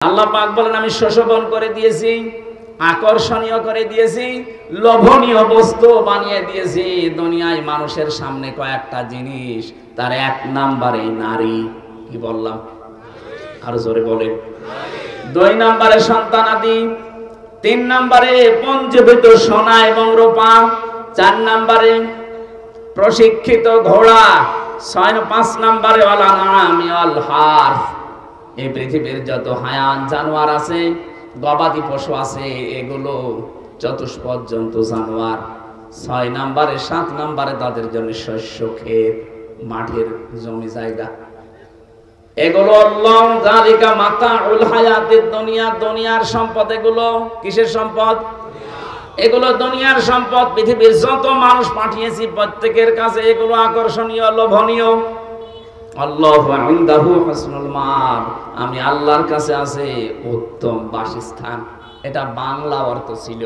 আল্লাহ পাক বলেন আমি শোষবন করে দিয়েছি, আকর্ষণীয় করে দিয়েছি, লোভনীয় বস্তু বানিয়ে দিয়েছি দুনিয়ায় মানুষের সামনে কয়েকটা জিনিস। তার এক নাম্বারে নারী। কি বললাম? আর জোরে বলেন। 2 নম্বরে সন্তানাদি, 3 নম্বরে পঞ্জীভূত সোনা এবং রূপা, 4 নম্বরে প্রশিক্ষিত ঘোড়া, 5 নম্বরে ওয়াল আনামি ওয়াল হারথ। এই পৃথিবীর যত হায়ান জানোয়ার আছে, গবাদি পশু আছে, এগুলো চতুষ্পদ জন্তু জানোয়ার। 6 নম্বরে 7 নম্বরে তাদের জন্য শস্য ক্ষেত, মাঠের জমি জায়গা। এগুলো আল্লাহ যালিকা মাতাউল হায়াতিদ দুনিয়া, দুনিয়ার সম্পদ। এগুলো কিসের সম্পদ? এগুলো দুনিয়ার সম্পদ। পৃথিবীর যত মানুষ পাঠিয়েছি প্রত্যেকের কাছে এগুলো আকর্ষণীয়, লোভনীয়। আল্লাহু ইনদাহু হুসনুল মাআব, আমি আল্লাহর কাছে আছে উত্তম বাসস্থান। এটা বাংলা অর্থ ছিল।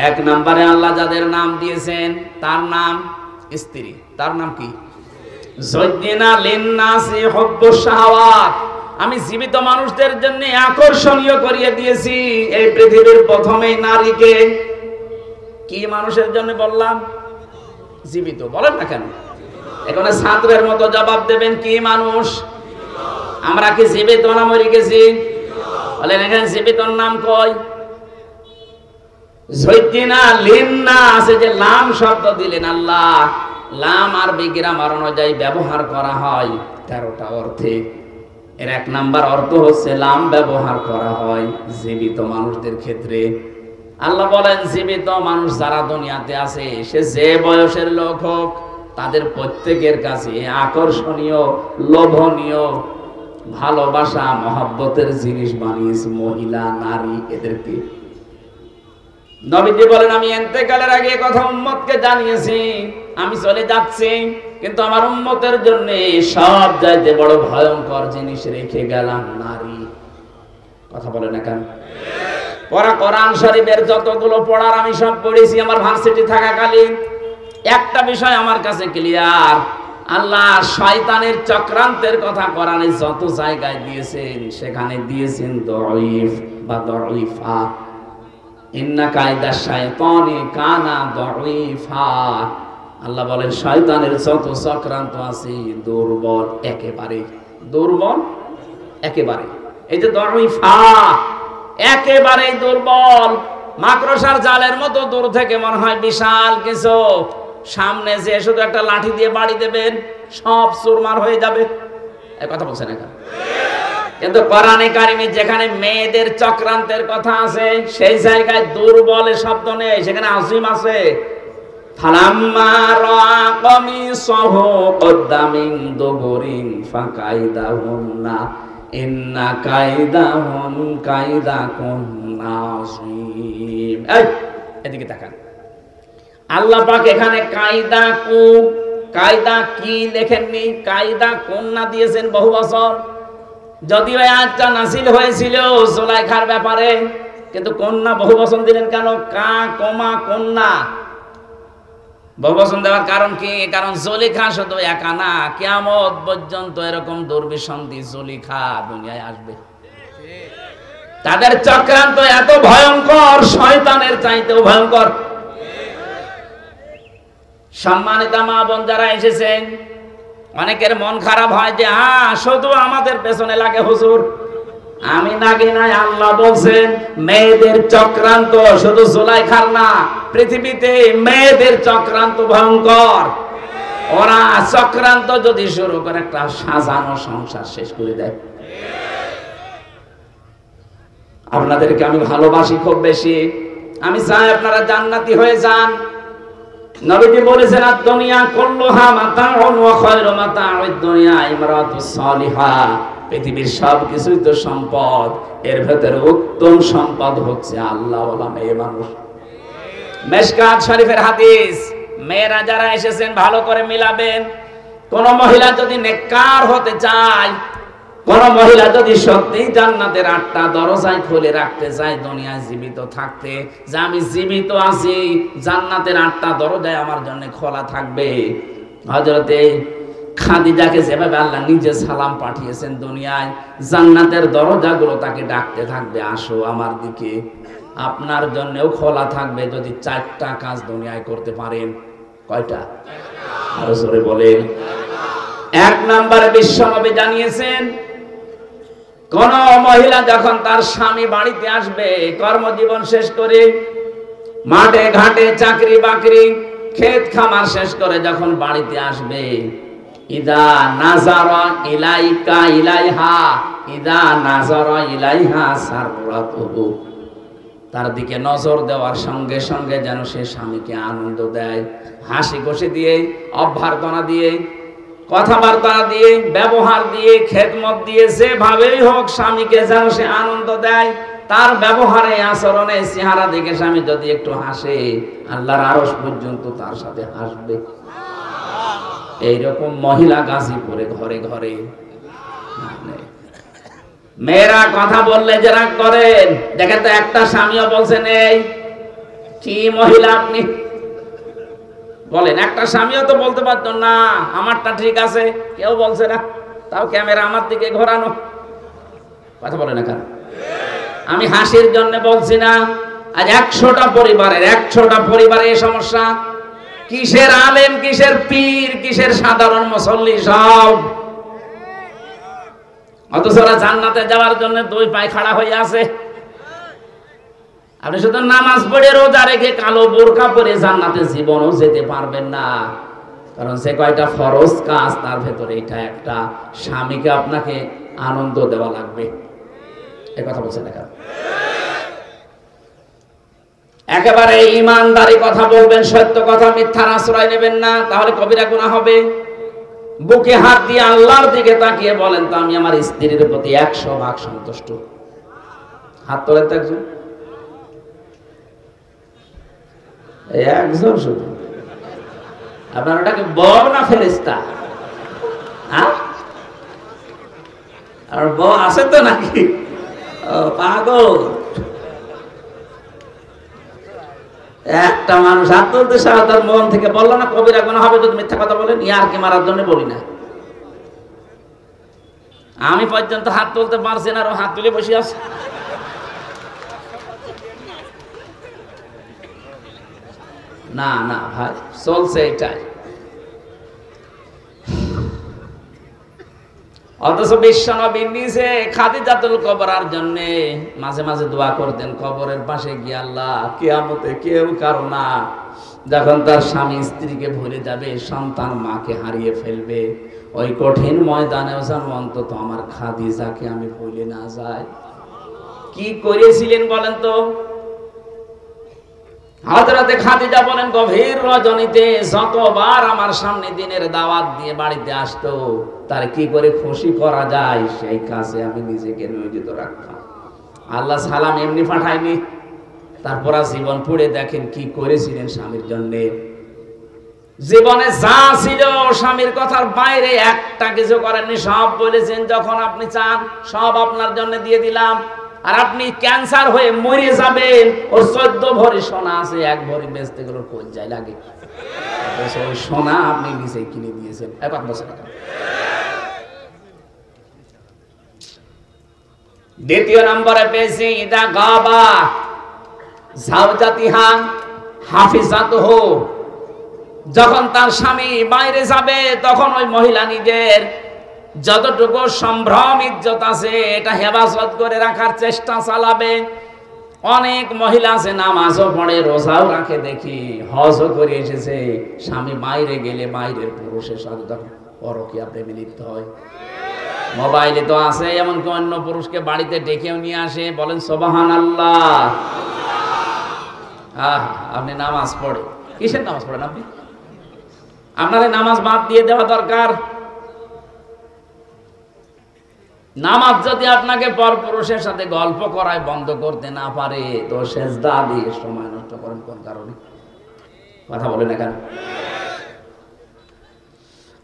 1 নম্বরে আল্লাহ যাদের নাম দিয়েছেন তার নাম স্ত্রী। তার নাম কি? যুজ্জিনা লিন্নাসি হুব্বুশ শাহাওয়াত। আমি জীবিত মানুষদের জন্য আকর্ষণীয় করিয়ে দিয়েছি এই পৃথিবীর প্রথমেই নারীকে। কি মানুষের জন্য বললাম? জীবিত। বলেন না কেন? এখানে ছাত্রের মতো জবাব দেবেন, কি মানুষ? আমরা কি জীবিত না মরে গেছি? বলেন এখানে জীবিতর নাম কই? যুজ্জিনা লিন্নাস, যে লাম শব্দ দিলেন আল্লাহ, লাম আরবি গ্রামার অনুযায়ী ব্যবহার করা হয় 13টা অর্থে। এর 1 নাম্বার অর্থ হচ্ছে লাম ব্যবহার করা হয় জীবিত মানুষদের ক্ষেত্রে। আল্লাহ বলেন জীবিত মানুষ যারা দুনিয়াতে আছে, সে যে বয়সের লোক হোক, তাদের প্রত্যেকের কাছে আকর্ষণীয়, লোভনীয়, ভালোবাসা, মহব্বতের জিনিস বানিয়েছে মহিলা, নারী, এদেরকে। নবীজি বলেন আমি ইন্তেকালের আগে এই কথা উম্মতকে জানিয়েছি, আমি চলে যাচ্ছি, কিন্তু আমার উম্মতের জন্য সব চাইতে বড় ভয়ঙ্কর জিনিস রেখে গেলাম, নারী। কথা বলে না কেন? কোরআন শরীফের যতগুলো পড়ার আমি সব পড়েছি আমার ভার্সিটি থাকাকালীন। একটা বিষয় আমার কাছে ক্লিয়ার, আল্লাহ শয়তানের চক্রান্তের কথা কোরআনে যত জায়গায় দিয়েছেন সেখানে দিয়েছেন দঈফ বা দঈফা। ইন্না কায়দা শাইতানি কানা দঈফা। আল্লাহ বলেন শয়তানের যত চক্রান্ত আছে দুর্বল, একেবারে দুর্বল, একেবারে। এই যে দঈফা, একেবারে দুর্বল। মাকড়সার জালের মতো দূর থেকে মনে হয় বিশাল কিছু, সামনে যে শুধু একটা লাঠি দিয়ে বাড়ি দেবেন সব চুরমার হয়ে যাবে। এই কথা বলছেন এখন? কিন্তু কোরআনে কারিমে যেখানে মেয়েদের চক্রান্তের কথা আছে সেই জায়গায় দুর্বলের শব্দ নেই, সেখানে আজিম আছে। ফালাম্মা রাআ কামিসাহু কুদ্দা মিন দুবুরিন ফাকাইদাহুন্না ইন্না কাইদাহুন কাইদাকুন্না আযীম। এই এদিকে তাকান। আল্লাহ পাক এখানে কায়দা কি লেখেননি, কায়দা কন্যা দিয়েছেন বহু বছর। যদিও আয়াতটা নাযিল হয়েছিল জুলাইখার ব্যাপারে, কিন্তু কন্যা বহু বচন দিলেন কেন? কন্যা বহু বচন দেওয়ার কারণ কি? কারণ জুলেখা শুধু একা না, কিয়ামত পর্যন্ত এরকম দুর্বিসন্ধি জুলেখা দুনিয়ায় আসবে। তাদের চক্রান্ত এত ভয়ঙ্কর, শয়তানের চাইতেও ভয়ঙ্কর। সম্মানিত মা বোন যারা এসেছেন, অনেকের মন খারাপ হয় যে শুধু আমাদের পেছনে লাগে হুজুর। আমি নাকি নাই, আল্লাহ বলছেন মেয়েদের চক্রান্ত শুধু জুলাইখার না, পৃথিবীতে মেয়েদের চক্রান্ত ভয়ঙ্কর। ওরা চক্রান্ত যদি শুরু করে একটা সাজানো সংসার শেষ করে দেয়। আপনাদেরকে আমি ভালোবাসি খুব বেশি, আমি চাই আপনারা জান্নাতি হয়ে যান। নবীজি বলেছেন দুনিয়া কুল্লুহা মাতাউন ওয়া খায়রু মাতাউদ দুনিয়া ইমরাতুস সালিহা। পৃথিবীর সবকিছুই তো সম্পদ, এর ভেতরে উত্তম সম্পদ হচ্ছে আল্লাহওয়ালা মেয়ে মানুষ। মিশকাত শরীফের হাদিস, মেয়েরা যারা এসেছেন ভালো করে মিলাবেন। কোন মহিলা যদি নেককার হতে চায়, কোন মহিলা যদি সত্যিই জান্নাতের 8টা দরজায় খুলে রাখতে চায় দুনিয়ায় জীবিত থাকতে, যে আমি জীবিত আছি, জান্নাতের 8টা দরজায় আমার জন্য খোলা থাকবে। হযরতে খাদিজাকে যেভাবে আল্লাহ নিজে সালাম পাঠিয়েছেন দুনিয়ায়, জান্নাতের দরজাগুলো তাকে ডাকতে থাকবে, আসো আমার দিকে। আপনার জন্যও খোলা থাকবে যদি 4টা কাজ দুনিয়ায় করতে পারেন। কয়টা? আরো জোরে বলেন। 1 নম্বরে বিশ্বনবী জানিয়েছেন, কোন মহিলা যখন তার স্বামী বাড়িতে আসবে কর্মজীবন শেষ করে, মাঠে ঘাটে চাকরি বাকরি ক্ষেত খামার শেষ করে যখন বাড়িতে আসবে, ইদা নাজারা ইলাইকা ইলাইহা, ইদা নাজারা ইলাইহা সাররাতুহু, তার দিকে নজর দেওয়ার সঙ্গে সঙ্গে যেন সে স্বামীকে আনন্দ দেয়, হাসি খুশি দিয়ে, অভ্যর্থনা দিয়ে, কথাবার্তা দিয়ে, ব্যবহার দিয়ে, খেদমত দিয়ে, যেভাবেই হোক স্বামীকে যেন সে আনন্দ দেয়। তার ব্যবহারে, আচরণে, চেহারা দেখে স্বামী যদি একটু হাসে, আল্লাহর আরশ পর্যন্ত তার সাথে হাসবে। এইরকম মহিলা গাজীপুরে ঘরে ঘরে। মেয়েরা কথা বললে যে রাগ করেন, দেখেন তো একটা স্বামীও বলছেন এই কি মহিলা আপনি, বলেন একটা স্বামীও তো বলতে পারতো না আমারটা ঠিক আছে, কেউ বলছে না, তাও ক্যামেরা আমার দিকে ঘোরানো। কথা বলে না কেন? আমি হাসির জন্য বলছি না, আজ 100টা পরিবারে এই সমস্যা। কিসের আলেম, কিসের পীর, কিসের সাধারণ মুসল্লি, সব। অথচ ওরা জান্নাতে যাওয়ার জন্য 2 পায়ে খাড়া হয়ে আছে। আপনি শুধু নামাজ পড়ে রোজা রেখে কালো বোরকা পরে জান্নাতে জীবনও যেতে পারবেন না, কারণ সে কয়টা ফরজ কাজ তার ভেতরে এটা একটা। স্বামীকে আপনাকে আনন্দ দেওয়া লাগবে। এই কথা বলছেন না? একেবারে ইমানদারি কথা বলবেন, সত্য কথা, মিথ্যার আশ্রয় নেবেন না, তাহলে কবিরা গুনাহ হবে। বুকে হাত দিয়ে আল্লাহর দিকে তাকিয়ে বলেন তো আমি আমার স্ত্রীর প্রতি 100% সন্তুষ্ট। হাত তোলেন তো একজন, একজন শুধু। আপনার ওটাকে বউ না ফেরেশতা? আর বউ আছে তো নাকি? পাগল। একটা মানুষ হাত তুলতে তার মন থেকে বললো না কবিরা গুনাহ হবে যদি মিথ্যা কথা বলেন। ইয়ার কি মারার জন্য বলি না, আমি পর্যন্ত হাত তুলতে পারছি না, আর হাত তুলে বসে আছে। না না ভাই, চলছে এটাই। অথচ বিশ্বনবী নিজে খাদিজাতুল কুবরার জন্য মাঝে মাঝে দোয়া করতেন কবরের পাশে গিয়ে, আল্লাহ কিয়ামতে কেউ কারো না, যখন তার স্বামী স্ত্রীকে ভুলে যাবে, সন্তান মাকে হারিয়ে ফেলবে, ওই কঠিন ময়দানেও যেন অন্তত আমার খাদিজাকে আমি ভুলে না যাই। কি করেছিলেন বলেন তো? হযরতে খাদিজা বলেন, গভীর রজনীতে যতবার আমার সামনে দিনের দাওয়াত দিয়ে বাড়িতে আসতো, তার কি করে খুশি করা যায় সেই কাজে আমি নিজেকে নিয়োজিত রাখতাম। আল্লাহ সালাম এমনি পাঠায়নি, তারপর জীবন পুড়ে দেখেন কি করেছিলেন স্বামীর জন্য। জীবনে যা ছিল স্বামীর কথার বাইরে একটা কিছু করেননি, সব বলেছেন যখন আপনি চান সব আপনার জন্য দিয়ে দিলাম। আর আপনি ক্যান্সার হয়ে মরে যাবেন, ওর 14 ভরি সোনা আছে, 1 ভরি বেচতে গেলে কোন যায় লাগে, ওই সোনা আপনি নিজে কিনে দিয়েছেন। এখন বসে না। দ্বিতীয় নম্বরে পেয়েছি ইদা গাবা জাওজাতিহা হাফিজাতুহু, যখন তার স্বামী বাইরে যাবে তখন ওই মহিলা নিজের যতটুকু সম্ভ্রম ইজ্জত আছে এটা হেফাজত করে রাখার চেষ্টা চালাবে। অনেক মহিলা আছে নামাজও পড়ে, রোজাও রাখে, দেখি হজও করে এসেছে, স্বামী বাইরে গেলে বাইরের পুরুষের সাথে তখন পরকীয়া প্রেমে লিপ্ত হয়। মোবাইলে তো আছে, এমনকি অন্য পুরুষকে বাড়িতে ডেকেও নিয়ে আসে। বলেন সুবহানাল্লাহ। আপনি নামাজ পড়ে, কিসের নামাজ পড়েন আপনি? আপনার নামাজ বাদ দিয়ে দেওয়া দরকার। নামাজ যদি আপনাকে পরপুরুষের সাথে গল্প করায় বন্ধ করতে না পারে, তো সেজদা দিয়ে সময় নষ্ট করেন কোন কারণে? কথা বলেন না কেন?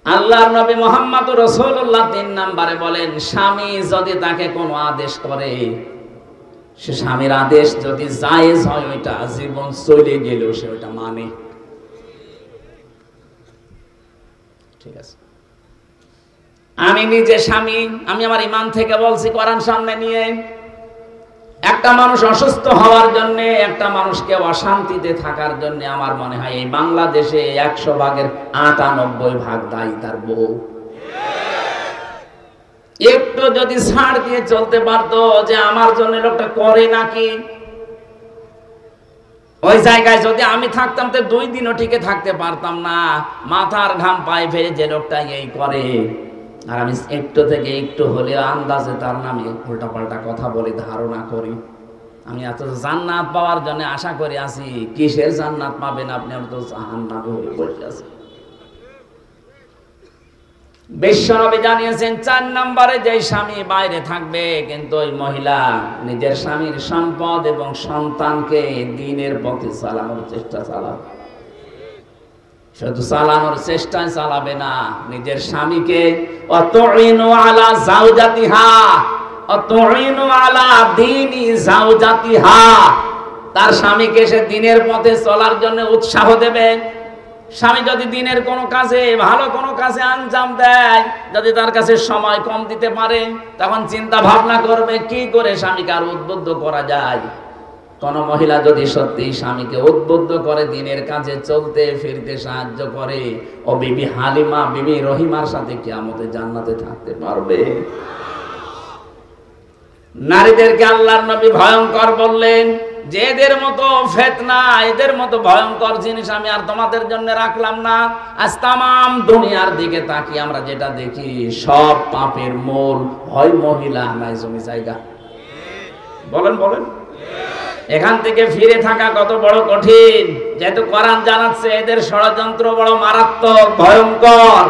আল্লাহর নবী মুহাম্মদুর রাসূলুল্লাহ 3 নম্বরে বলেন, স্বামী যদি তাকে কোনো আদেশ করে, সে স্বামীর আদেশ যদি জায়েজ হয়, ওইটা জীবন চলে গেলেও সে ওইটা মানে। ঠিক আছে? আমি নিজে স্বামী, আমি আমার ঈমান থেকে বলছি কোরআন সামনে নিয়ে, একটা মানুষ অসুস্থ হওয়ার জন্য, একটা মানুষকে অশান্তিতে থাকার জন্য আমার মনে হয় এই বাংলাদেশে 100 ভাগের 98 ভাগ দায়ী তার বউ। একটু যদি ছাড় দিয়ে চলতে পারতো যে আমার জন্য লোকটা করে নাকি, ওই জায়গায় যদি আমি থাকতাম তো 2 দিনও টিকে থাকতে পারতাম না। মাথার ঘাম পায়ে ফেলে যে লোকটা এই করে, আর আমি একটু থেকে একটু হলে আন্দাজে তার নামে উল্টাপাল্টা কথা বলে ধারণা করি। আমি এত জান্নাত পাওয়ার জন্য আশা করে আছি, কিসের জান্নাত পাবেন আপনি? তো জাহান্নামে হয়ে বসে আছেন। বিশ্বনবী জানিয়েছেন 4 নম্বরে যে স্বামী বাইরে থাকবে, কিন্তু ওই মহিলা নিজের স্বামীর সম্পদ এবং সন্তানকে দ্বীনের পথে চালানোর চেষ্টা চালাবে। শুধু চালানোর চেষ্টায় চালাবে না, নিজের স্বামীকে অতুইনু আলা যাওজাতিহা, অতুইনু আলা দীনি যাওজাতিহা, তার স্বামীকে সে দ্বীনের পথে চলার জন্য উৎসাহ দেবে। স্বামী যদি দিনের কোনো কাজে, ভালো কোনো কাজে আঞ্জাম দেয়, যদি তার কাছে সময় কম দিতে পারে, তখন চিন্তা ভাবনা করবে কি করে স্বামীকে আর উদ্বুদ্ধ করা যায়। কোন মহিলা যদি সত্যি স্বামীকে উদ্বুদ্ধ করে দিনের কাজে চলতে ফিরতে সাহায্য করে, ও বিবি হালিমা, বিবি রহিমার সাথে কিয়ামতে জান্নাতে থাকতে পারবে। নারীদেরকে আল্লাহর নবী ভয়ঙ্কর বললেন যে এদের মতো ফিতনা, এদের মতো ভয়ঙ্কর জিনিস আমি আর তোমাদের জন্য রাখলাম না। আজ তামাম দুনিয়ার দিকে তাকিয়ে আমরা যেটা দেখি, সব পাপের মূল হয় মহিলা, নাই জমি জায়গা। বলেন বলেন, এখান থেকে ফিরে থাকা কত বড় কঠিন। যেহেতু কোরআন জানাচ্ছে এদের ষড়যন্ত্র বড় মারাত্মক, ভয়ঙ্কর।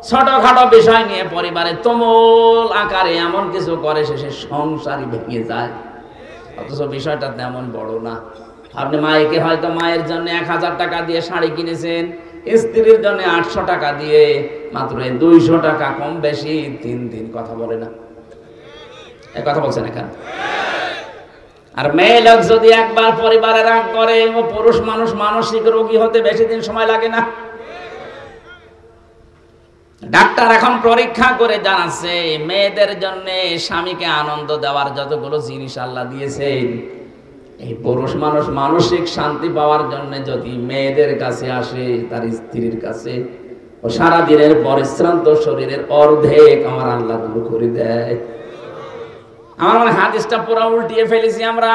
ছোটখাটো বিষয় নিয়ে পরিবারে তুমুল আকারে এমন কিছু করে, শেষে সংসারই ভেঙে যায়। অথচ বিষয়টা তেমন বড় না। আপনি মায়েকে হয়তো মায়ের জন্য 1000 টাকা দিয়ে শাড়ি কিনেছেন, স্ত্রীর জন্য 800 টাকা দিয়ে, মাত্র 200 টাকা কম বেশি 3 দিন কথা বলে না। এই কথা বলছেন এখানে। আর মেয়ে লোক যদি একবার পরিবারে রাগ করে, ও পুরুষ মানুষ মানসিক রোগী হতে বেশি দিন সময় লাগে না। ডাক্তার এখন পরীক্ষা করে জানাচ্ছে মেয়েদের জন্য স্বামীকে আনন্দ দেওয়ার যতগুলো জিনিস আল্লাহ দিয়েছেন, এই পুরুষ মানুষ মানসিক শান্তি পাওয়ার জন্য যদি মেয়েদের কাছে আসে, তার স্ত্রীর কাছে, ও সারাদিনের পরিশ্রান্ত শরীরের অর্ধেক আমার আল্লাহ দূর করে দেয়। আমার মনে হাদিসটা পুরো উল্টিয়ে ফেলেছি আমরা।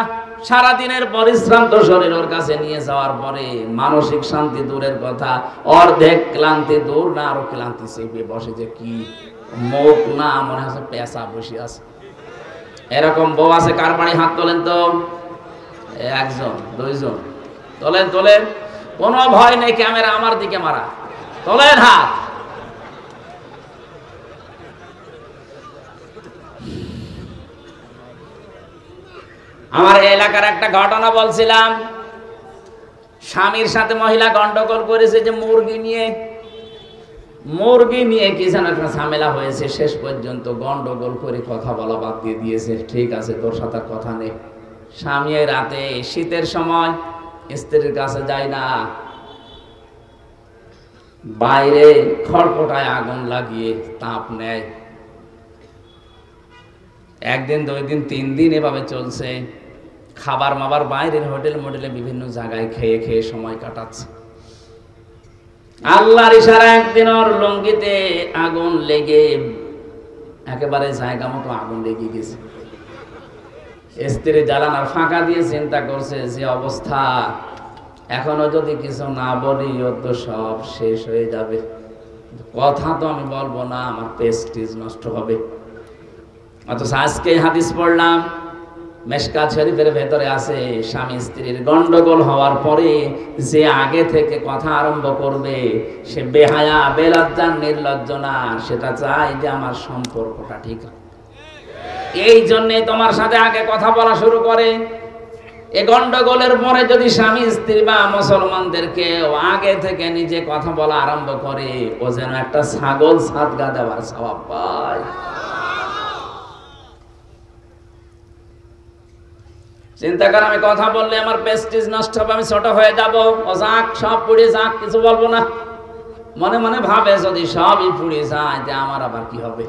সারাদিনের পরিশ্রান্ত শরীর ওর কাছে নিয়ে যাওয়ার পরে মানসিক শান্তি দূরের কথা, অর্ধেক ক্লান্তি দূর না, আরো ক্লান্তি চেপে বসে। যে কি মুখ না, মনে হচ্ছে পেশা বসে আছে। এরকম বউ আছে কার বাড়ি? হাত তোলেন তো। 1 জন 2 জন তোলেন তোলেন, কোনো ভয় নেই, ক্যামেরা আমার দিকে মারা, তোলেন হাত। আমার এলাকার একটা ঘটনা বলছিলাম। স্বামীর সাথে মহিলা গন্ডগোল করেছে যে মুরগি নিয়ে কি যেন একটা ঝামেলা হয়েছে। শেষ পর্যন্ত গন্ডগোল করে কথা বলা বাদ দিয়ে দিয়েছে। ঠিক আছে, তোর সাথে কথা নেই। স্বামী রাতে শীতের সময় স্ত্রীর কাছে যায় না, বাইরে খড়পটায় আগুন লাগিয়ে তাপ নেয়। 1 দিন 2 দিন 3 দিন এভাবে চলছে। খাবার মাবার বাইরের হোটেল মোটেলে বিভিন্ন জায়গায় খেয়ে খেয়ে সময় কাটাচ্ছে। আল্লাহর ইশারা একদিন ওর লঙ্গিতে আগুন লেগে একেবারে জায়গা মতো আগুন লেগে গেছে। স্ত্রী জ্বালানার ফাঁকা দিয়ে চিন্তা করছে যে অবস্থা, এখনো যদি কিছু না বলি ও তো সব শেষ হয়ে যাবে। কথা তো আমি বলবো না, আমার প্রেস্টিজ নষ্ট হবে। অথচ আজকে হাদিস পড়লাম, মেশকাত শরীফের ভেতরে আছে, স্বামী স্ত্রীর গন্ডগোল হওয়ার পরে যে আগে থেকে কথা আরম্ভ করবে সে বেহায়া, বেলজ্জা, নির্লজ্জ না। সেটা চাই যে আমার সম্পর্কটা ঠিক। এই জন্যে তোমার সাথে আগে কথা বলা শুরু করে। এই গন্ডগোলের পরে যদি স্বামী স্ত্রী বা মুসলমানদেরকে আগে থেকে নিজে কথা বলা আরম্ভ করে, ও যেন একটা ছাগল সাদগা দেওয়ার সওয়াব পায়। চিন্তা কর, আমি কথা বললে আমার প্রেস্টিজ নষ্ট হবে, আমি ছোট হয়ে যাব, ও যাক, সব পুড়ে যাক, কিছু বলবো না। মনে মনে ভাবে যদি সবই পুড়ে যায় যে আমার আবার কি হবে।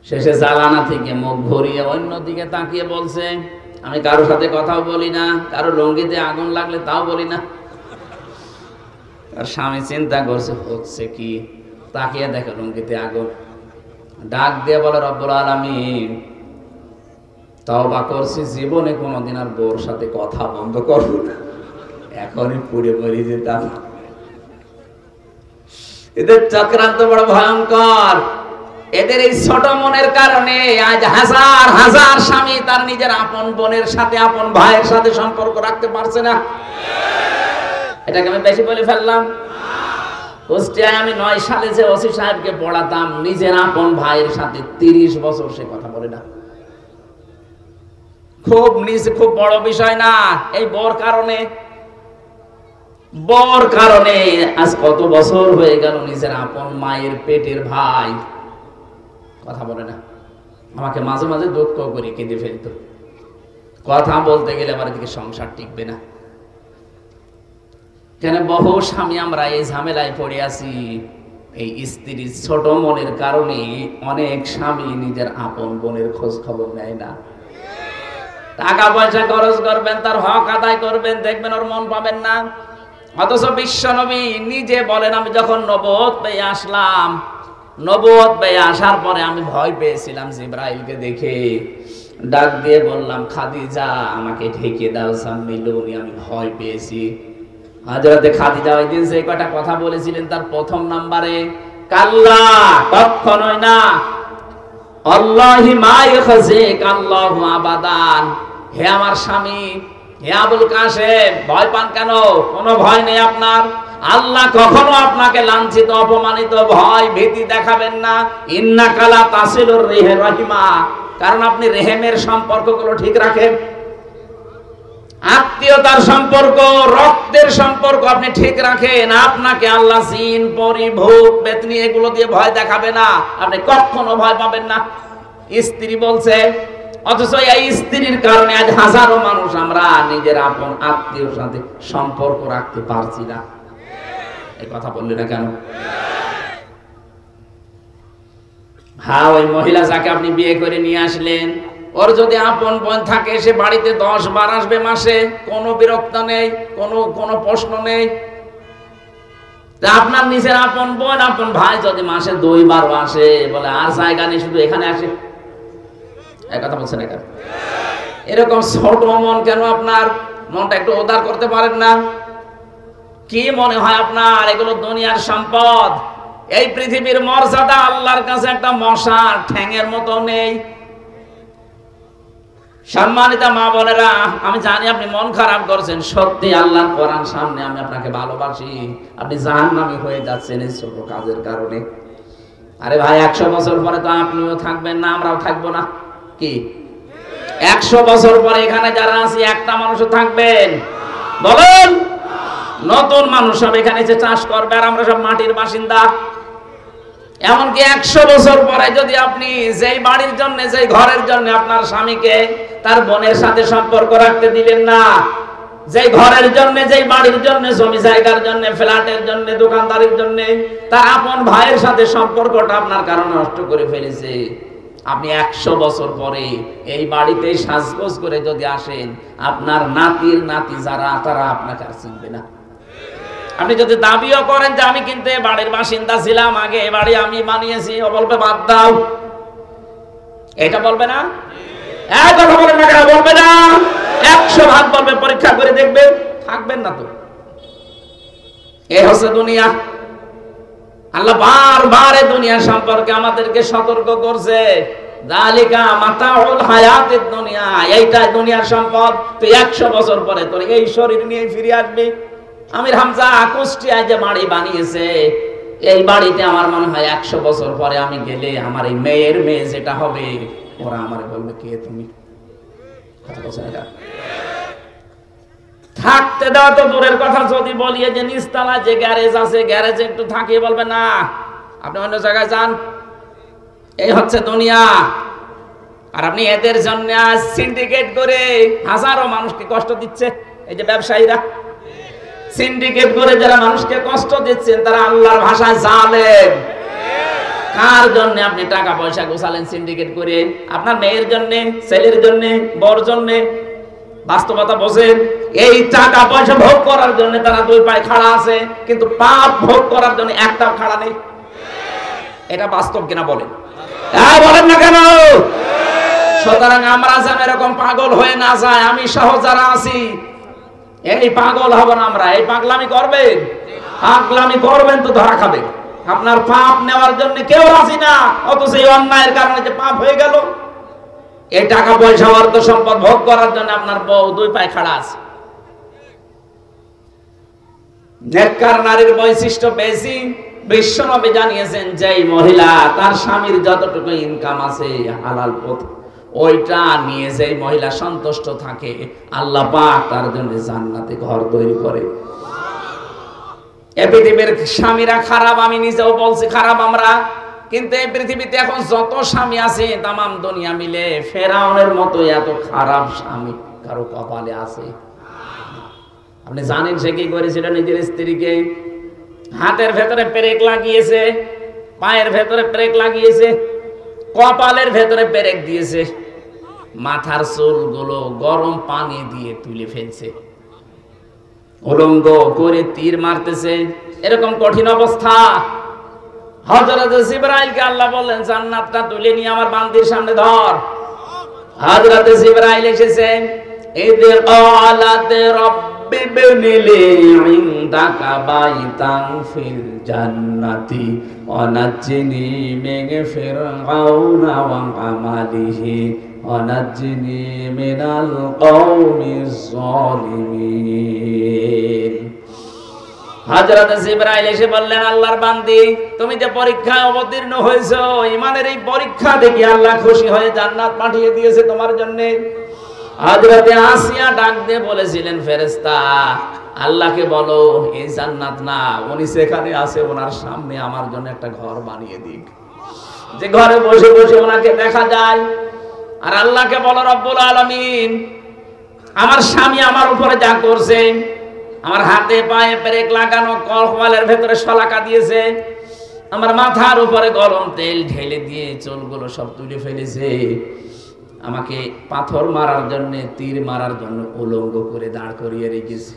শেষে জালানা থেকে মুখ ঘুরিয়ে অন্যদিকে তাকিয়ে বলছে, আমি কারোর সাথে কথাও বলি না, কারো লুঙ্গিতে আগুন লাগলে তাও বলি না। আর স্বামী চিন্তা করছে হচ্ছে কি, তাকিয়ে দেখে লুঙ্গিতে আগুন, ডাক দিয়ে বলে, রব্বুল আলামিন, তওবা করছি, জীবনে কোনোদিন আর বউর সাথে কথা বন্ধ করব না, এখনই পুড়ে মরে যেতাম। এদের চক্রান্ত বড় ভয়ঙ্কর। এদের এই ছোট মনের কারণে আজ হাজার হাজার স্বামী তার নিজের আপন বোনের সাথে, আপন ভাইয়ের সাথে সম্পর্ক রাখতে পারছে না। এটাকে আমি বেশি বলে ফেললাম? কুষ্টিয়ায় আমি 9 সালে যে ওসি সাহেবকে পড়াতাম, নিজের আপন ভাইয়ের সাথে 30 বছর সে কথা বলে না। খুব বড় বিষয় না, এই বর কারণে আজ কত বছর হয়ে গেল নিজের আপন মায়ের পেটের ভাই কথা বলে না। আমাকে মাঝে মাঝে দুঃখ করে কেঁদে ফেলতো, কথা বলতে গেলে আমার দিকে সংসার টিকবে না। কেন বহু স্বামী আমরা এই ঝামেলায় পড়ে আছি, এই স্ত্রীর ছোট মনের কারণে অনেক স্বামী নিজের আপন বোনের খোঁজ খবর নেয় না। টাকা পয়সা খরচ করবেন, তার হক আদায় করবেন, দেখবেন ওর মন পাবেন না। অথচ বিশ্বনবী নিজে বলেন, আমি যখন নবুয়ত পেয়ে আসলাম, নবুয়ত পেয়ে আসার পরে আমি ভয় পেয়েছিলাম জিবরাইলকে দেখে। ডাক দিয়ে বললাম, খাদিজা আমাকে ঢেকে দাও, সাম্মিলুনি, আমি ভয় পেয়েছি। হযরতে খাদিজা ওই দিন যে কয়টা কথা বলেছিলেন তার প্রথম নম্বরে, কাল্লা, কখনোই না, আল্লাহি মা ইয়াখজিক আল্লাহু আবাদান, হে আমার স্বামী, হে আবুল কাসেম, ভয় পান কেন? কোনো ভয় নেই আপনার। আল্লাহ কখনো আপনাকে লাঞ্ছিত, অপমানিত, ভয় ভীতি দেখাবেন না। ইন্নাকা লা তাসিলুর রাহিমা, কারণ আপনি রেহেমের সম্পর্কগুলো ঠিক রাখেন। আত্মীয়তার সম্পর্ক, রক্তের সম্পর্ক আপনি ঠিক রাখেন। আপনাকে আল্লাহ জিন, পরি, ভূত, পেতনি এগুলো দিয়ে ভয় দেখাবে না, আপনি কখনো ভয় পাবেন না। স্ত্রী বলছে, অথচ এই স্ত্রীর কারণে আজ হাজারো মানুষ আমরা নিজের আপন আত্মীয়র সাথে সম্পর্ক রাখতে পারছি না। এই কথা বললি না কেন? হ্যাঁ, ওই মহিলা যাকে আপনি বিয়ে করে নিয়ে আসলেন, ওর যদি আপন বোন থাকে, সে বাড়িতে 10 বার আসবে মাসে, কোনো বিরক্ত নেই, কোনো প্রশ্ন নেই। আপনার নিজের আপন বোন, আপন ভাই যদি মাসে 2 বার আসে, বলে আর জায়গা নেই, শুধু এখানে আসে, এই কথা বলছেন কেন? এরকম ছোট মন কেন আপনার? মনটা একটু উদার করতে পারেন না? কি মনে হয় আপনার এগুলো দুনিয়ার সম্পদ? এই পৃথিবীর মর্যাদা আল্লাহর কাছে একটা মশার ঠ্যাঙের মতো নেই। সম্মানিতা মা বোনেরা, আমি জানি আপনি মন খারাপ করছেন, সত্যি আল্লাহর কোরআন সামনে আমি আপনাকে ভালোবাসি, আপনি জাহান্নামী হয়ে যাচ্ছেন এই ছোট কাজের কারণে। আরে ভাই, 100 বছর পরে তো আপনিও থাকবেন না, আমরাও থাকবো না। কি 100 বছর পরে এখানে যারা আছি একটা মানুষও থাকবেন? বলেন। নতুন মানুষ সব এখানে এসে চাষ করবে, আর আমরা সব মাটির বাসিন্দা। এমনকি 100 বছর পরে যদি আপনি যেই বাড়ির জন্য, যেই ঘরের জন্য আপনার স্বামীকে তার বোনের সাথে সম্পর্ক রাখতে দিলেন না, যেই ঘরের জন্য, যেই বাড়ির জন্য, জমি জায়গার জন্য, ফ্ল্যাটের জন্য, দোকানদারির জন্য তার আপন ভাইয়ের সাথে সম্পর্কটা আপনার কারণে নষ্ট করে ফেলেছে, আপনি 100 বছর পরে এই বাড়িতে সাজগোজ করে যদি আসেন, আপনার নাতির নাতি যারা, তারা আপনাকে আর চিনবে না। আপনি যদি দাবিও করেন যে আমি কিন্তু এই বাড়ির বাসিন্দা ছিলাম, আগে এই বাড়ি আমি বানিয়েছি, ও বলবে বাদ দাও। এটা বলবে না? এক কথা বলেন না কেন? বলবে না? 100 ভাগ বলবে, পরীক্ষা করে দেখবেন, থাকবেন না তো। এই হচ্ছে দুনিয়া। আল্লাহ বারবার এই দুনিয়া সম্পর্কে আমাদেরকে সতর্ক করছে, যালিকা মাতাউল হায়াতিদ দুনিয়া, এইটাই দুনিয়ার সম্পদ। তুই 100 বছর পরে তোর এই শরীর নিয়ে ফিরে আসবি। আমির হামজা কুষ্টিয়ায় যে বাড়ি বানিয়েছে, এই বাড়িতে আমার মনে হয় 100 বছর পরে আমি গেলে আমার এই মেয়ের মেয়ে যেটা হবে, ওরা আমারে বলবে, কে তুমি? থাকতে দেওয়া তো দূরের কথা, যদি বলি যে নিচতলা যে গ্যারেজ আছে, গ্যারেজে একটু থাকি, বলবে না, আপনি অন্য জায়গায় যান। এই হচ্ছে দুনিয়া। আর আপনি এদের জন্য সিন্ডিকেট করে হাজারো মানুষকে কষ্ট দিচ্ছে, এই যে ব্যবসায়ীরা। সিন্ডিকেট করে যারা মানুষকে কষ্ট দিচ্ছেন তারা আল্লাহর ভাষায় জালেম। কার জন্য আপনি টাকা পয়সা গোছালেন সিন্ডিকেট করে? আপনার মেয়ের জন্য, ছেলের জন্য, বর জন্য? বাস্তবতা বোঝেন। এই টাকা পয়সা ভোগ করার জন্য তারা দুই পায়ে খাড়া আছে, কিন্তু পাপ ভোগ করার জন্য একটাও খাড়া নেই। এটা বাস্তব কিনা বলেন? হ্যাঁ বলেন না কেন? সুতরাং আমরা যেন এরকম পাগল হয়ে না যায়, আমি সহ যারা আছি এই পাগল হব না আমরা। এই পাগলামি করবেন, পাগলামি করবেন তো ধরা খাবে। আপনার পাপ নেওয়ার জন্য কেউ রাজি না, অথচ এই অন্যায়ের কারণে যে পাপ হয়ে গেল। এই টাকা পয়সা অর্থ সম্পদ ভোগ করার জন্য আপনার বউ দুই পায়ে খাড়া আছে। নেককার নারীর বৈশিষ্ট্য বেশি। বিশ্বনবী জানিয়েছেন যে মহিলা তার স্বামীর যতটুকু ইনকাম আছে হালাল পথ, ওইটা নিয়ে যে মহিলা সন্তুষ্ট থাকে, আল্লাহ পাক তার জন্য জান্নাতে ঘর তৈরি করে। এই পৃথিবীর স্বামীরা খারাপ, আমি নিজেও বলছি খারাপ আমরা, কিন্তু এই পৃথিবীতে এখন যত স্বামী আছে তামাম দুনিয়া মিলে ফেরাউনের মতো এত খারাপ স্বামী কারো কপালে আছে? আপনি জানেন সে কি করেছিল? নিজের স্ত্রীকে হাতের ভেতরে পেরেক লাগিয়েছে, পায়ের ভেতরে পেরেক লাগিয়েছে, কপালের ভেতরে পেরেক দিয়েছে, মাথার চুলগুলো গরম পানি দিয়ে তুলে ফেলছে, উলঙ্গ করে তীর মারতেছে। এরকম কঠিন অবস্থা। হযরত জিবরাইলকে আল্লাহ বললেন জান্নাতটা তুলে নিয়ে আমার বান্দির সামনে ধর। হযরত জিবরাইল এসেছেন, ইযে ক্বালাত রাব্বি ইবনি লি ইনদাকা বাইতান ফিল জান্নাতি ওয়া নাজ্জিনি মিন ফিরআউনা ওয়া আমালিহি ওয়া নাজ্জিনি মিনাল কওমিজ যালিমিন। হযরত জিবরাইল এসে বললেন, আল্লাহর বান্দি, তুমি যে পরীক্ষায় অবতীর্ণ হয়েছো, ঈমানের এই পরীক্ষা দেখে আল্লাহ খুশি হয়ে জান্নাত পাঠিয়ে দিয়েছে তোমার জন্য। হযরত আসিয়া ডাক দিয়ে বলেছিলেন, ফেরেশতা আল্লাহকে বলো এই জান্নাত না, উনি সেখানে আছে, ওনার সামনে আমার জন্য একটা ঘর বানিয়ে দিক, যে ঘরে বসে বসে ওনাকে দেখা যায়। আর আল্লাহকে বলো, রব্বুল আলামিন, আমার স্বামী আমার উপরে যা করছে, আমার হাতে পায়ে পেরেক লাগানো, কপালের ভেতরে শলাকা দিয়েছে, আমার মাথার উপরে গরম তেল ঢেলে দিয়ে চুলগুলো সব তুলে ফেলেছে, আমাকে পাথর মারার জন্য, তীর মারার জন্য উলঙ্গ করে দাঁড় করিয়ে রেখেছে।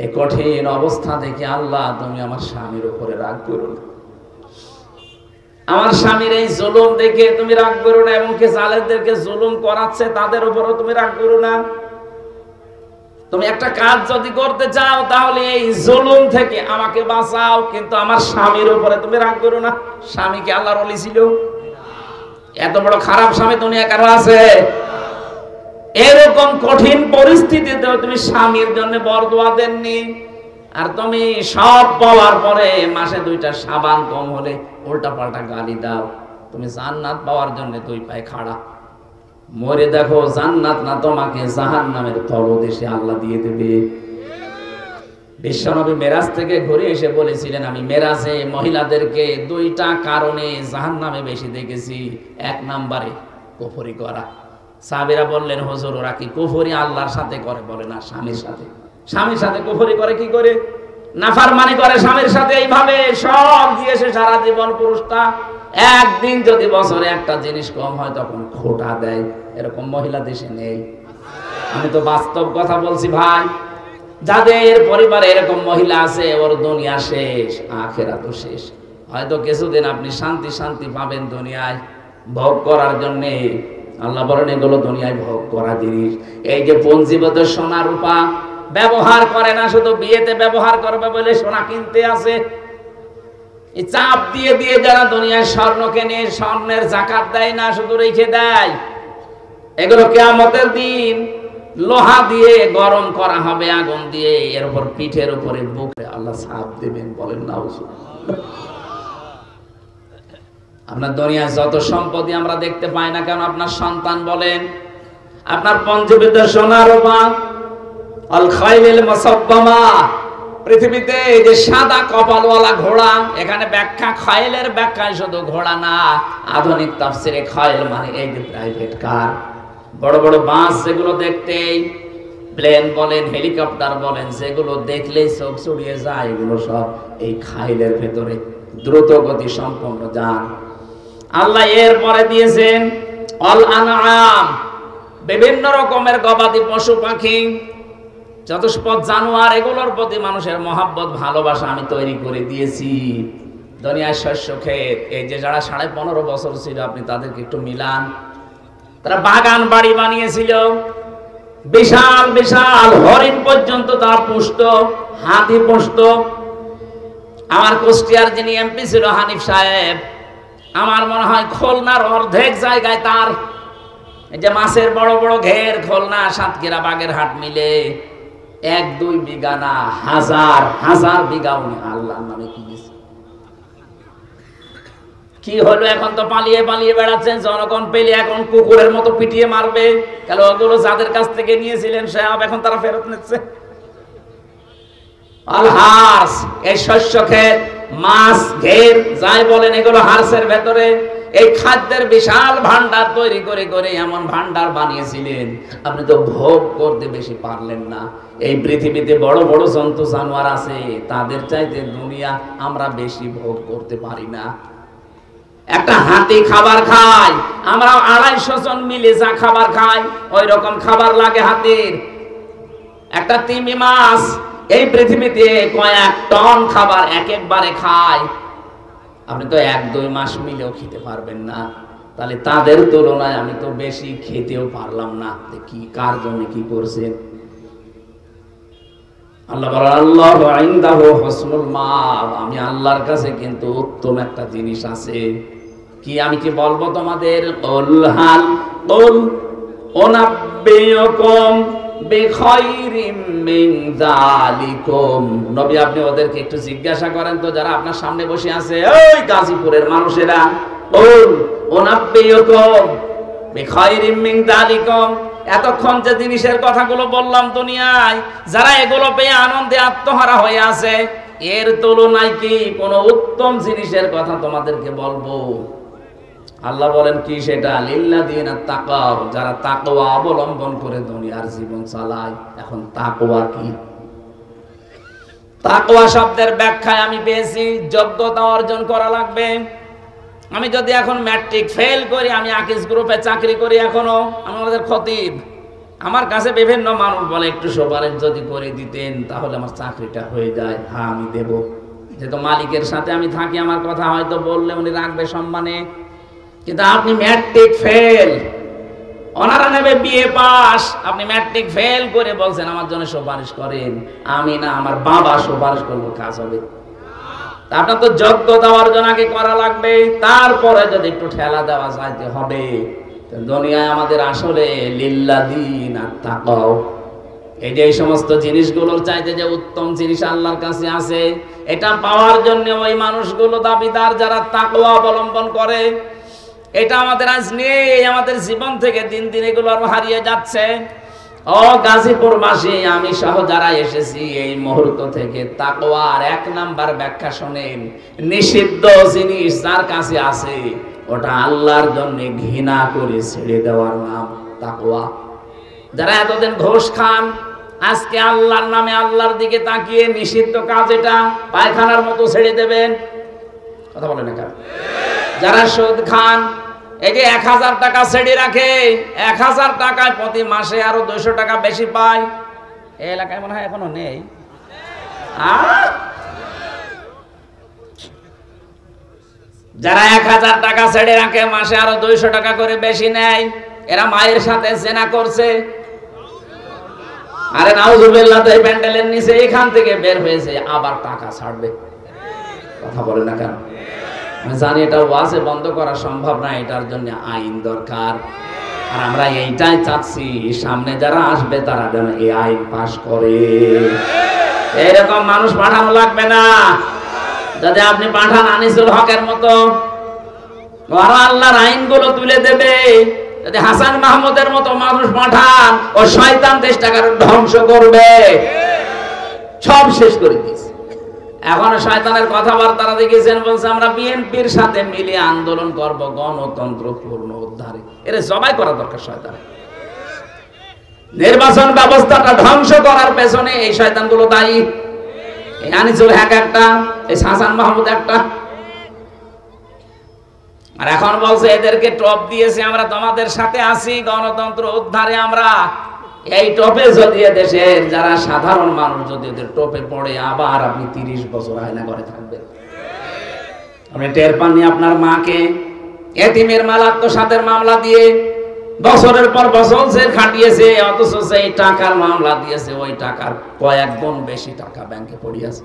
এই কঠিন অবস্থা দেখে আল্লাহ তুমি আমার স্বামীর উপরে রাগ করো না, আমার স্বামীর এই জুলুম দেখে তুমি রাগ করো না, এবং কে জালেমদেরকে জুলুম করাচ্ছে তাদের উপরও তুমি রাগ করো না। তুমি একটা কাজ যদি করতে চাও তাহলে এই জুলুম থেকে আমাকে বাঁচাও, কিন্তু আমার স্বামীর উপরে তুমি রাগ করো না। স্বামী কি আল্লাহর ওলি ছিল? এত বড় খারাপ স্বামী দুনিয়া কারো আছে? এরকম কঠিন পরিস্থিতিতেও তুমি স্বামীর জন্য বরদোয়া দেননি, আর তুমি সব পাওয়ার পরে মাসে 2টা সাবান কম হলে উল্টা পাল্টা গালি দাও। তুমি জান্নাত পাওয়ার জন্য দুই পায়ে খাড়া। মরে দেখো জান্নাত না তোমাকে জাহান্নামের তলদেশে আল্লাহ দিয়ে দেবে। বিশ্বনবী মেরাজ থেকে ঘুরে এসে বলেছিলেন, আমি মেরাজে মহিলাদেরকে 2টা কারণে জাহান্নামে বেশি দেখেছি। 1 নম্বরে কুফরি করা। সাহাবীরা বললেন, হুজুর ওরা কি কুফরি আল্লাহর সাথে করে? বলে না, স্বামীর সাথে। স্বামীর সাথে কুফরি করে কি করে? নাফরমানি করে স্বামীর সাথে, এইভাবে সব দিয়েছে সারা জীবন পুরুষটা। একদিন যদি বছরে একটা জিনিস কম হয় তখন খোটা দেয়। এরকম মহিলা দেশে নেই। আমি তো বাস্তব কথা বলছি ভাই। যাদের পরিবারে এরকম মহিলা আছে, ওর দুনিয়া শেষ, আখিরাতও শেষ। হয়তো কিছুদিন আপনি শান্তি শান্তি পাবেন দুনিয়ায় ভোগ করার জন্য। আল্লাহ বলেন এগুলো দুনিয়ায় ভোগ করা জিনিস। এই যে পঞ্জীবত সোনা রূপা ব্যবহার করে না, শুধু বিয়েতে ব্যবহার করবে বলে সোনা কিনতে আসে। এই চাপ দিয়ে দিয়ে যারা দুনিয়ায় স্বর্ণ কেনে, স্বর্ণের যাকাত দেয় না, শুধু রেখে দেয়। এগুলো কিয়ামতের দিন লোহা দিয়ে গরম করা হবে, আগুন দিয়ে, এর উপর পিঠের উপরে বুকে আল্লাহ চাপ দেবেন। বলেন না? আপনার দুনিয়ায় যত সম্পত্তি আমরা দেখতে পাই না কেন, আপনার সন্তান বলেন, আপনার পঞ্জীবিত সোনা রূপা, আল খাইলিল মুসাব্বামা, পৃথিবীতে যে সাদা কপালওয়ালা ঘোড়া, এখানে ব্যাখ্যা খাইলের ব্যাখ্যায় শুধু ঘোড়া না, আধুনিক তাফসিরে খাইল মানে এই যে প্রাইভেট কার, বড় বড় বাস যেগুলো দেখতে প্লেন বলেন, হেলিকপ্টার বলেন, যেগুলো দেখলেই চোখ চড়িয়ে যায়, এগুলো সব এই খাইলের ভেতরে দ্রুত গতি সম্পন্ন যান। আল্লাহ এর পরে দিয়েছেন অল আনআম, বিভিন্ন রকমের গবাদি পশু পাখি, চতুষ্পদ জানোয়ার, এগুলোর প্রতি মানুষের মহাব্বত ভালোবাসা আমি তৈরি করে দিয়েছি। দুনিয়ার শস্য ক্ষেত, এই যে যারা 15.5 বছর ছিল, আপনি তাদেরকে একটু মিলান, তারা বাগান বাড়ি বানিয়েছিল, বিশাল বিশাল হরিণ পর্যন্ত তারা পুষত, হাতি পুষত। আমার কুষ্টিয়ার যিনি এমপি ছিল হানিফ সাহেব, আমার মনে হয় খুলনার অর্ধেক জায়গায় তার এই যে মাছের বড় বড় ঘের, খুলনা সাতক্ষীরা বাগেরহাট মিলে 1-2 বিঘা না, হাজার হাজার বিঘা উনি আল্লাহর নামে কিনেছে। কি হলো, এখন তো পালিয়ে পালিয়ে বেড়াচ্ছেন, জনগণ পেলে এখন কুকুরের মতো পিটিয়ে মারবে। কেন ওগুলো যাদের কাছ থেকে নিয়েছিলেন সব এখন তারা ফেরত নিচ্ছে। আলহাস, এই শস্য ক্ষেত, মাছ, ঘের যাই বলেন, এগুলো হার্সের ভেতরে এই খাদ্যের বিশাল ভান্ডার তৈরি করে করে এমন ভান্ডার বানিয়েছিলেন, আপনি তো ভোগ করতে বেশি পারলেন না। এই পৃথিবীতে বড় বড় জন্তু জানোয়ার আছে, তাদের চাইতে দুনিয়া আমরা বেশি ভোগ করতে পারি না। একটা হাতি খাবার খায়, আমরা 250 জন মিলে যা খাবার খাই, ওই রকম খাবার লাগে হাতির। একটা তিমি মাছ এই পৃথিবীতে কয়েক টন খাবার এক একবারে খায়, আপনি তো 1-2 মাস মিলেও খেতে পারবেন না। তাহলে তাদের তুলনায় আমি তো বেশি খেতেও পারলাম না। কি কার জন্য কি করছেন? আল্লাহ বলেন আল্লাহু ইনদাহু হুসনুল মাআব, আমি আল্লাহর কাছে কিন্তু উত্তম একটা জিনিস আছে। কি আমি কি বলবো তোমাদের? কুল হাল কুল উনাব্বিউকুম বিখাইরিম মিন যালিকুম, নবী আপনি ওদেরকে একটু জিজ্ঞাসা করেন তো, যারা আপনার সামনে বসে আছে, ওই গাজীপুরের মানুষেরা, কুল উনাব্বিউকুম বিখাইরিম মিন যালিকুম, এতক্ষণ যে জিনিসের কথাগুলো বললাম দুনিয়ায়, যারা এগুলো পেয়ে আনন্দে আত্মহারা হয়ে আছে, এর তুলনায় কি কোনো উত্তম জিনিসের কথা তোমাদেরকে বলবো? আল্লাহ বলেন কি সেটা? লিল্লাযিনা তাকাও, যারা তাকওয়া অবলম্বন করে দুনিয়ার জীবন চালায়। এখন তাকওয়া কি? তাকওয়া শব্দের ব্যাখ্যায় আমি পেয়েছি যোগ্যতা অর্জন করা লাগবে। আমি যদি এখন ম্যাট্রিক ফেল করি, আমি আকিস গ্রুপে চাকরি করি, এখনো আমাদের খতিব, আমার কাছে বিভিন্ন মানুষ বলে একটু সুপারিশ যদি করে দিতেন তাহলে আমার চাকরিটা হয়ে যায়। হ্যাঁ আমি দেব, যেহেতু মালিকের সাথে আমি থাকি, আমার কথা হয়তো বললে উনি রাখবে সম্মানে। কিন্তু আপনি ম্যাট্রিক ফেল, ওনারা নেবে বিএ পাস, আপনি ম্যাট্রিক ফেল করে বলছেন আমার জন্য সুপারিশ করেন, আমি না আমার বাবা সুপারিশ করবো, কাজ হবে? আপনার তো যোগ্যতা অর্জন আগে করা লাগবে, তারপরে যদি একটু ঠেলা দেওয়া যাইতে হবে। দুনিয়ায় আমাদের আসলে লিল্লাযিনা তাকাও, এই যে এই সমস্ত জিনিসগুলোর চাইতে যে উত্তম জিনিস আল্লাহর কাছে আছে, এটা পাওয়ার জন্য ওই মানুষগুলো দাবিদার যারা তাকওয়া অবলম্বন করে। এটা আমাদের আজ নেই, আমাদের জীবন থেকে দিন দিন এগুলো আরো হারিয়ে যাচ্ছে। ও গাজীপুরবাসী, আমি সহ যারা এসেছি এই মুহূর্ত থেকে তাকওয়ার 1 নাম্বার ব্যাখ্যা শোনেন। নিষিদ্ধ জিনিস যার কাছে আছে, ওটা আল্লাহর জন্য ঘৃণা করে ছেড়ে দেওয়ার নাম তাকওয়া। যারা এতদিন ঘোষ খান, আজকে আল্লাহর নামে আল্লাহর দিকে তাকিয়ে নিষিদ্ধ কাজ এটা পায়খানার মতো ছেড়ে দেবেন। কথা বলেন না? যারা সুদ খান, এই যে 1000 টাকা ছেড়ে রাখে, 1000 টাকায় প্রতি মাসে আরো 200 টাকা বেশি পায়, এই এলাকায় মনে হয় এখনো নেই। যারা 1000 টাকা ছেড়ে রাখে, মাসে আরো 200 টাকা করে বেশি নেয়, এরা মায়ের সাথে জেনা করছে। আরে নাউজুবিল্লাহ, তো এই প্যান্ডেলের নিচে এখান থেকে বের হয়েছে, আবার টাকা ছাড়বে। কথা বলে না কেন? আমি জানি এটা ওয়াজে বন্ধ করা সম্ভব না, এটার জন্য আইন দরকার। আর আমরা এইটাই চাচ্ছি, সামনে যারা আসবে তারা যেন এই আইন পাশ করে। এইরকম মানুষ পাঠানো লাগবে না। যদি আপনি পাঠান আনিসুল হকের মতো, ওরা আল্লাহর আইনগুলো তুলে দেবে। যদি হাসান মাহমুদের মতো মানুষ পাঠান, ও শয়তান দেশটাকে ধ্বংস করবে, সব শেষ করে দিয়েছে। এখন শয়তানের কথাবার্তা দেখেছেন, বলছে আমরা বিএনপির সাথে মিলে আন্দোলন করব গণতন্ত্র পূর্ণ উদ্ধারে। এর জবাই করা দরকার শয়তান। নির্বাচন ব্যবস্থাটা ধ্বংস করার পেছনে এই শয়তানগুলো দায়ী। এই আনিসুল হক একটা, এই হাসান মাহমুদ একটা। আর এখন বলছে এদেরকে টপ দিয়েছে, আমরা তোমাদের সাথে আছি, গণতন্ত্র উদ্ধারে আমরা। এই টপে যদি দেশের যারা সাধারণ মানুষ যদি এদের টপে পড়ে, আবার আপনি 30 বছর আয়না করে থাকবেন। আপনি টের পাননি আপনার মাকে এতিমের মাল আত্মসাতের মামলা দিয়ে বছরের পর বছর জেল খাটিয়েছে, অথচ সেই টাকার মামলা দিয়েছে ওই টাকার কয়েক গুণ বেশি টাকা ব্যাংকে পড়ে আছে।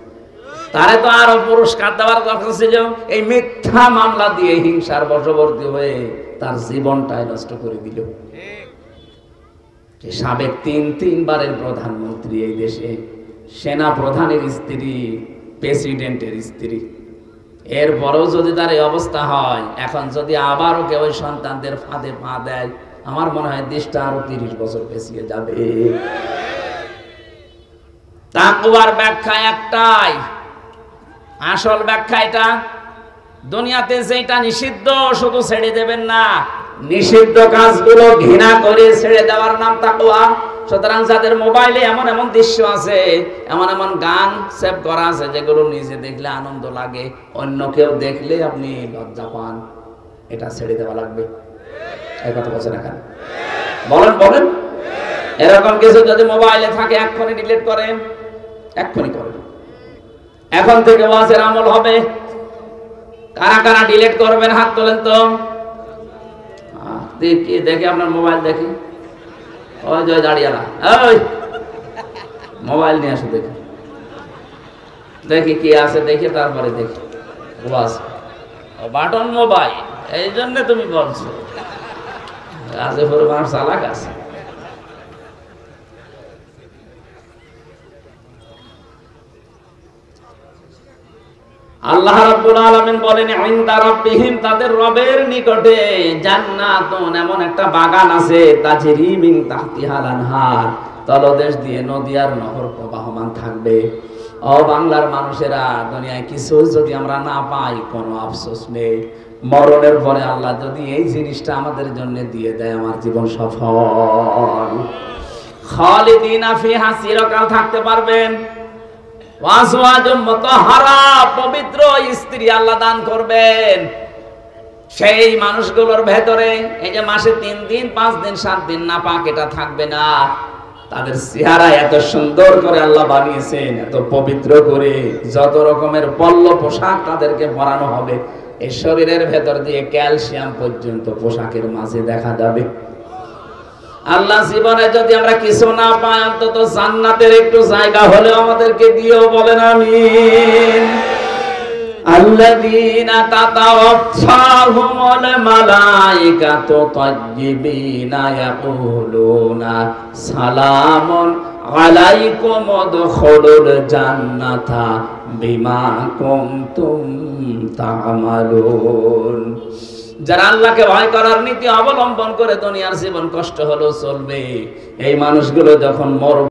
তারে তো আরো পুরস্কার দেওয়ার কথা ছিল। এই মিথ্যা মামলা দিয়ে হিংসার বশবর্তী হয়ে তার জীবনটাই নষ্ট করে দিল। সাবেক তিনবারের প্রধানমন্ত্রী, এই দেশে সেনা প্রধানের স্ত্রী, প্রেসিডেন্টের স্ত্রী, এরপরেও যদি তার এই অবস্থা হয়, এখন যদি আবারও কেউ ওই সন্তানদের ফাঁদে পা দেয়, আমার মনে হয় দেশটা আরো 30 বছর পেছিয়ে যাবে। তাকওয়ার ব্যাখ্যা একটাই, আসল ব্যাখ্যা এটা, দুনিয়াতে যেটা নিষিদ্ধ শুধু ছেড়ে দেবেন না, নিষিদ্ধ কাজগুলো ঘৃণা করে ছেড়ে দেওয়ার নাম তাকওয়া। সুতরাং যাদের মোবাইলে এমন এমন দৃশ্য আছে, এমন এমন গান সেভ করা আছে যেগুলো নিজে দেখলে আনন্দ লাগে, অন্য কেউ দেখলে আপনি লজ্জা পান, এটা ছেড়ে দেওয়া লাগবে। এই কথা বলছেন না কেন? বলেন বলেন। এরকম কিছু যদি মোবাইলে থাকে এক্ষুনি ডিলিট করেন, এক্ষুনি করেন। এখন থেকে ওয়াজের আমল হবে। কারা কারা ডিলিট করবেন হাত তোলেন তো। দেখি দেখি আপনার মোবাইল দেখি। ওই যে দাঁড়িয়ালা, ওই মোবাইল নিয়ে আসো, দেখি দেখি কি আছে, দেখি তারপরে দেখি। ওয়াজ বাটন মোবাইল, এই জন্য তুমি বলছো গাজীপুর মানুষ চালাক আছে। আল্লাহ রাব্বুল আলামিন বলেন ইনদা রাব্বিহিম, তাদের রবের নিকটে জান্নাতুন, এমন একটা বাগান আছে, তাজরি মিন তাহতিহাল আনহার, তলদেশ দিয়ে নদী আর নহর প্রবাহমান থাকবে। ও বাংলার মানুষেরা, দুনিয়ায় কিছু যদি আমরা না পাই কোনো আফসোস নেই, মরণের পরে আল্লাহ যদি এই জিনিসটা আমাদের জন্য দিয়ে দেয়, আমার জীবন সফল। খালিদিনা ফিহা, চিরকাল থাকতে পারবেন। ওয়াজওয়াজুম মুতাহহারা, পবিত্র স্ত্রী আল্লাহ দান করবেন সেই মানুষগুলোর ভেতরে। এই যে মাসে 3 দিন 5 দিন 7 দিন না পাক, এটা থাকবে না। তাদের চেহারা এত সুন্দর করে আল্লাহ বানিয়েছেন, এত পবিত্র করে, যত রকমের পল্ল পোশাক তাদেরকে পরানো হবে, এই শরীরের ভেতর দিয়ে ক্যালসিয়াম পর্যন্ত পোশাকের মাঝে দেখা যাবে। আল্লাহ জীবনে যদি আমরা কিছু না পাই, অন্তত জান্নাতের একটু জায়গা হলেও আমাদেরকে দিও, বলেন আমিন। আল্লাযীনা তাতাওয়াফাহুমুল মালায়েকাতু তাইয়্যিবিনা ইয়াকুলুনা সালামুন আলাইকুম উদখুলুল জান্নাতা বিমা কুনতুম তা'মালুন। যারা আল্লাহকে ভয় করার নীতি অবলম্বন করে দুনিয়ার জীবন কষ্ট হলেও চলবে, এই মানুষগুলো যখন মরবে